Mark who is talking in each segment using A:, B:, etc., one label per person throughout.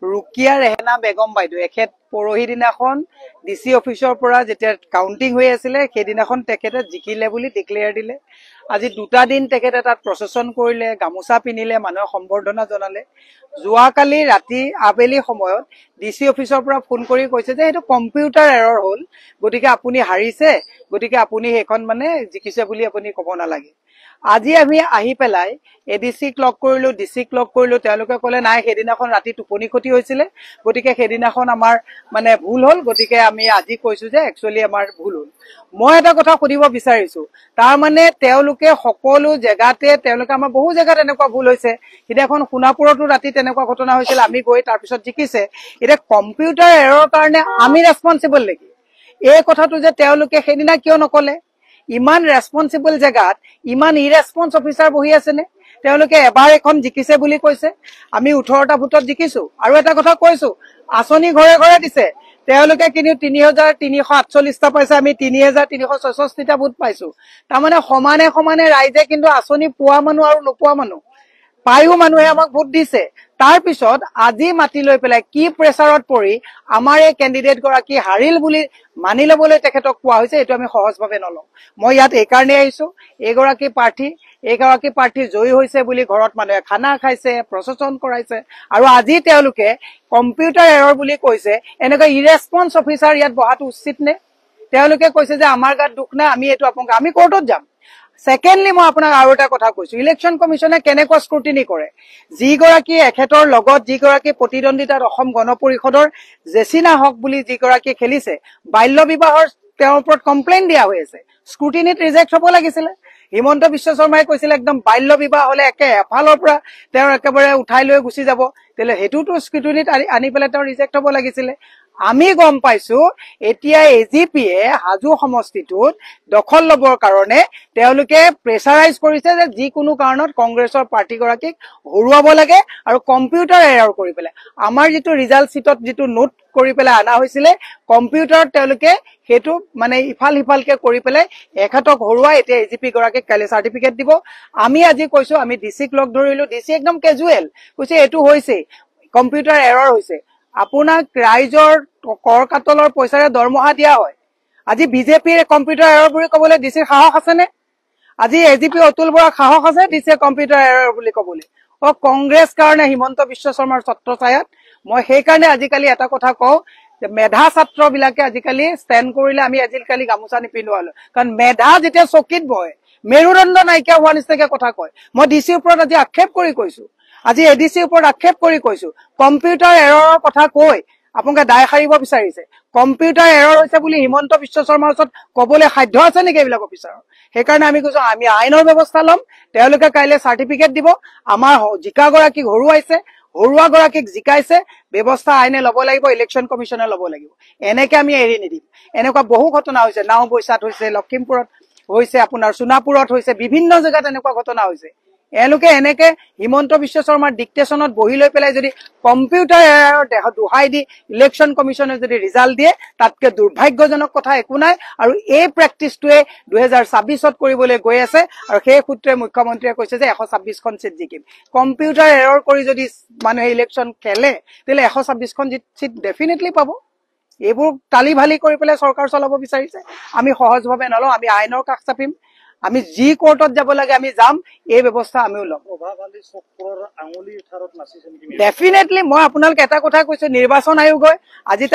A: ৰুকিয়া ৰেহেনা বেগম বাইদেউ এখেত পৰহি দিনাখন ডিসি অফিচৰ পৰা যেতিয়া কাউন্টিং হৈ আছিল সেইদিনাখন তেখেতে জিকিলে বুলি ডিক্লেয়াৰ দিলে। আজি দুটা দিন তেখেতে তাত প্ৰচেছন কৰিলে, গামোচা পিন্ধিলে, মানুহক সম্বৰ্ধনা জনালে। যোৱাকালি ৰাতি আবেলি সময়ত ডিসি অফিচৰ পৰা ফোন কৰি কৈছে যে এইটো কম্পিউটাৰ এৰৰ হ'ল, গতিকে আপুনি হাৰিছে, গতিকে আপুনি সেইখন মানে জিকিছে বুলি আপুনি ক'ব নালাগে। আজি আমি আহি পেলাই এডিসিক লগ কৰিলো, ডিসিক লগ কৰিলো, তেওঁলোকে ক'লে নাই সেইদিনাখন ৰাতি টোপনি ক্ষতি হৈছিলে, গতিকে সেইদিনাখন আমাৰ মানে ভুল হ'ল, গতিকে আমি আজি কৈছো যে একচুৱেলি আমাৰ ভুল হ'ল। মই এটা কথা সুধিব বিচাৰিছো, তাৰ মানে তেওঁলোকে সকলো জেগাতে তেওঁলোকে আমাৰ বহু জেগাত এনেকুৱা ভুল হৈছে। সিদিনাখন সোণাপুৰতো ৰাতি তেনেকুৱা ঘটনা হৈছিল, আমি গৈ তাৰপিছত জিকিছে। এতিয়া কম্পিউটাৰ এৰৰ কাৰণে আমি ৰেছপন্সিবল নেকি? এই কথাটো যে তেওঁলোকে সেইদিনা কিয় নকলে? ইমান ৰেছপন্সিবল জেগাত ইমান ইৰেছপন্স অফিচাৰ বহি আছেনে? তেওঁলোকে এবাৰ এখন জিকিছে বুলি কৈছে, আমি 18টা ভোটত জিকিছো। আৰু এটা কথা কৈছো, আঁচনি ঘৰে ঘৰে দিছে, তেওঁলোকে কিন্তু 3348টা পাইছে, আমি 3366টা ভোট পাইছো। তাৰমানে সমানে সমানে ৰাইজে কিন্তু আঁচনি পোৱা মানুহ আৰু নোপোৱা মানুহ পায়ো মানুহে আমাক ভোট দিছে। তাৰ পিছত আজি মাতি লৈ পেলাই কি প্ৰেছাৰত পৰি আমাৰ এই কেণ্ডিডেট গৰাকী হাৰিল বুলি মানি লবলৈ তেখেতক কোৱা হৈছে, এইটো আমি সহজভাৱে নলওঁ। মই ইয়াত এইকাৰণে আহিছো, এইগৰাকী প্ৰাৰ্থী জয়ী হৈছে বুলি ঘৰত মানুহে খানা খাইছে, প্ৰচেছন কৰাইছে, আৰু আজি তেওঁলোকে কম্পিউটাৰ এৰৰ বুলি কৈছে। এনেকুৱা ইৰেছপন্স অফিচাৰ ইয়াত বহাটো উচিত নে? তেওঁলোকে কৈছে যে আমাৰ গাত দুখ নাই, আমি এইটো আপোনাক আমি কোৰ্টত যাম। সেকেন্ডলি মই আপোনাক আৰু এটা কথা কৈছো, ইলেকশ্যন কমিশনে কেনেকুৱা স্ক্ৰুটিনি কৰে। যিগৰাকী এখেতৰ লগত যিগৰাকী প্ৰতিদ্বন্দ্বিতাত অসম গণ পৰিষদৰ জেচিনা হক বুলি যিগৰাকী খেলিছে, বাল্য বিবাহৰ তেওঁৰ ওপৰত কমপ্লেইন দিয়া হৈ আছে, স্ক্ৰুটিনিত ৰিজেক্ট হ'ব লাগিছিলে। হিমন্ত বিশ্ব শৰ্মাই কৈছিল একদম বাল্য বিবাহ হলে এফালৰ পৰা তেওঁ একেবাৰে উঠাই লৈ গুচি যাব, তেলে সেইটোতো স্ক্ৰুটিনিত আনি পেলাই তেওঁ ৰিজেক্ট হ'ব লাগিছিলে। আমি গম পাইছো এতিয়া এজিপিয়ে হাজো সমষ্টিটোত দখল লবৰ কাৰণে তেওঁলোকে প্ৰেছাৰাইজ কৰিছে যে যিকোনো কাৰণত কংগ্ৰেছৰ প্ৰাৰ্থীগৰাকীক হৰুৱাব লাগে আৰু কম্পিউটাৰ এৰৰ কৰি পেলাই আমাৰ যিটো ৰিজাল্ট চিটত যিটো নোট কৰি পেলাই অনা হৈছিলে, কম্পিউটাৰত তেওঁলোকে সেইটো মানে ইফাল সিফালকে কৰি পেলাই এখেতক হৰুৱাই এতিয়া এজিপি গৰাকীক কাইলৈ চাৰ্টিফিকেট দিব। আমি আজি কৈছো, আমি ডিচিক লগ ধৰিলো, ডিচি একদম কেজুৱেল কৈছে এইটো হৈছে কম্পিউটাৰ এৰৰ হৈছে। আপোনাক ৰাইজৰ কৰ কাতলৰ পইচাৰে দৰমহা দিয়া হয়, আজি বিজেপিৰ কম্পিউটাৰ এৰৰ বুলি ক'বলৈ ডিচিৰ সাহস আছেনে? আজি এজিপি অতুল বৰাৰ সাহস আছে ডিচিয়ে কম্পিউটাৰ এৰৰ বুলি ক'বলৈ? কংগ্ৰেছ কাৰণে হিমন্ত বিশ্ব শৰ্মাৰ ছত্ৰ ছায়াত মই সেইকাৰণে আজিকালি এটা কথা কওঁ যে মেধা ছাত্ৰ বিলাকে আজিকালি ষ্টেণ্ড কৰিলে আমি আজিকালি গামোচা নিপিন্ধো হলো, কাৰণ মেধা যেতিয়া চকীত বহে মেৰুদণ্ড নাইকিয়া হোৱা নিচিনাকে কথা কয়। মই ডিচিৰ ওপৰত আজি আক্ষেপ কৰি কৈছো, আজি এডিচিৰ ওপৰত আক্ষেপ কৰি কৈছো, কম্পিউটাৰ এৰৰ কথা কৈ আপোনালোকে দায় সাৰিব বিচাৰিছে। কম্পিউটাৰ এৰৰ হৈছে বুলি হিমন্ত বিশ্ব শৰ্মাৰ ওচৰত কবলৈ সাধ্য আছে নেকি এইবিলাক অফিচাৰৰ? সেইকাৰণে আমি কৈছো আমি আইনৰ ব্যৱস্থা ল'ম, তেওঁলোকে কাইলৈ চাৰ্টিফিকেট দিব। আমাৰ জিকাগৰাকীক হৰুৱাইছে, হৰুৱা গৰাকীক জিকাইছে, ব্যৱস্থা আইনে ল'ব লাগিব, ইলেকশ্যন কমিশনে ল'ব লাগিব। এনেকে আমি এৰি নিদিম। এনেকুৱা বহু ঘটনা হৈছে, নাওবৈচাত হৈছে, লখিমপুৰত হৈছে, আপোনাৰ সোণাপুৰত হৈছে, বিভিন্ন জেগাত এনেকুৱা ঘটনা হৈছে। এওঁলোকে এনেকে হিমন্ত বিশ্ব শৰ্মাৰ ডিক্টেশ্যনত বহি লৈ পেলাই যদি কম্পিউটাৰ এৰৰ দোহাই দি ইলেকশ্যন কমিশনে যদি ৰিজাল্ট দিয়ে, তাতকে দুৰ্ভাগ্যজনক কথা একো নাই। আৰু এই প্ৰেক্টিছটোৱে 2026ত কৰিবলৈ গৈ আছে, আৰু সেই সূত্ৰে মুখ্যমন্ত্ৰীয়ে কৈছে যে 126খন চিট জিকিম। কম্পিউটাৰ এৰৰ কৰি যদি মানুহে ইলেকশ্যন খেলে, তেতিয়াহ'লে 126খন চিট ডেফিনেটলি পাব। এইবোৰ টালি ভালি কৰি পেলাই চৰকাৰ চলাব বিচাৰিছে, আমি সহজভাৱে নলওঁ, আমি আইনৰ কাষ চাপিম। আমি যি কোৰ্টত যাব লাগে আমি যাম, এই ব্যৱস্থা আমিও ল'ম। ডেফিনেটলি মই আপোনালোকে এটা কথা কৈছো, নিৰ্বাচন আয়োগে আজি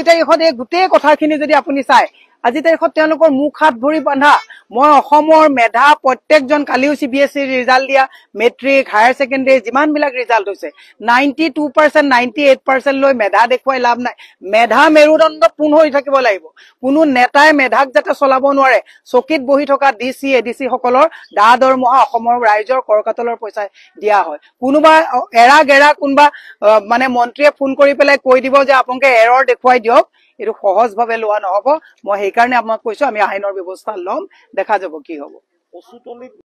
A: তাৰিখত এই গোটেই কথাখিনি যদি আপুনি চাই, আজি তাৰিখত তেওঁলোকৰ মুখ হাত ভৰি বান্ধা। মই অসমৰ মেধা প্ৰত্যেকজন, কালিও CBSE ৰিজাল্ট দিয়া, মেট্ৰিক হায়াৰ ছেকেণ্ডেৰী যিমানবিলাক ৰিজাল্ট হৈছে 92%, 98% লৈ মেধা দেখুৱাই লাভ নাই। মেধা মেৰুদণ্ড পোন হৈ থাকিব লাগিব। কোনো নেতাই মেধাক যাতে চলাব নোৱাৰে, চকীত বহি থকা ডিচি এডিচি সকলৰ দৰমহা অসমৰ ৰাইজৰ কৰকাতলৰ পইচা দিয়া হয়। কোনোবা এৰা কোনোবা মানে মন্ত্ৰীয়ে ফোন কৰি পেলাই কৈ দিব যে আপোনালোকে এৰৰ দেখুৱাই দিয়ক, এইটো সহজভাৱে লোৱা নহব। মই সেইকাৰণে আপোনাক কৈছো আমি আইনৰ ব্যৱস্থা ল'ম, দেখা যাব কি হব।